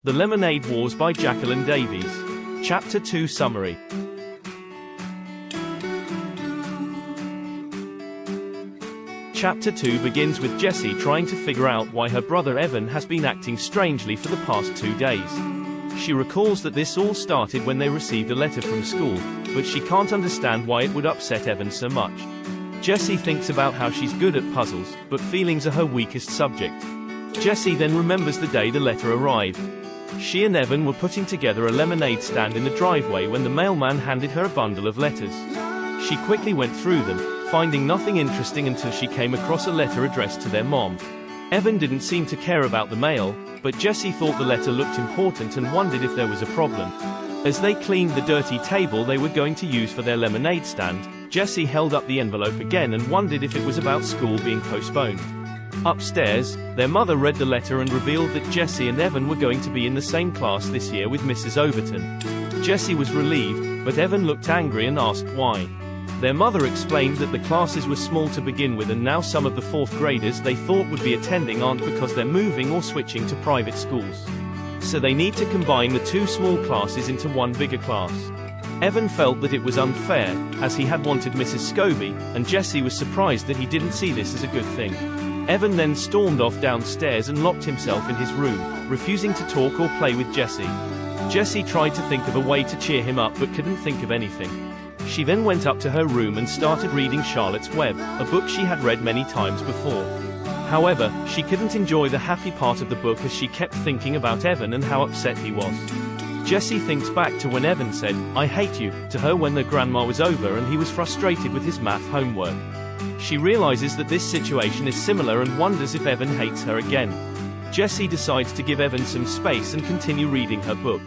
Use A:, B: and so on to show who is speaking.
A: The Lemonade Wars by Jacqueline Davies. Chapter 2 Summary. Chapter 2 begins with Jessie trying to figure out why her brother Evan has been acting strangely for the past 2 days. She recalls that this all started when they received a letter from school, but she can't understand why it would upset Evan so much. Jessie thinks about how she's good at puzzles, but feelings are her weakest subject. Jessie then remembers the day the letter arrived. She and Evan were putting together a lemonade stand in the driveway when the mailman handed her a bundle of letters. She quickly went through them, finding nothing interesting until she came across a letter addressed to their mom. Evan didn't seem to care about the mail, but Jessie thought the letter looked important and wondered if there was a problem. As they cleaned the dirty table they were going to use for their lemonade stand, Jessie held up the envelope again and wondered if it was about school being postponed. Upstairs, their mother read the letter and revealed that Jessie and Evan were going to be in the same class this year with Mrs. Overton. Jessie was relieved, but Evan looked angry and asked why. Their mother explained that the classes were small to begin with and now some of the 4th graders they thought would be attending aren't because they're moving or switching to private schools. So they need to combine the 2 small classes into one bigger class. Evan felt that it was unfair, as he had wanted Mrs. Scobie, and Jessie was surprised that he didn't see this as a good thing. Evan then stormed off downstairs and locked himself in his room, refusing to talk or play with Jessie. Jessie tried to think of a way to cheer him up but couldn't think of anything. She then went up to her room and started reading Charlotte's Web, a book she had read many times before. However, she couldn't enjoy the happy part of the book as she kept thinking about Evan and how upset he was. Jessie thinks back to when Evan said, "I hate you," to her when their grandma was over and he was frustrated with his math homework. She realizes that this situation is similar and wonders if Evan hates her again. Jessie decides to give Evan some space and continue reading her book.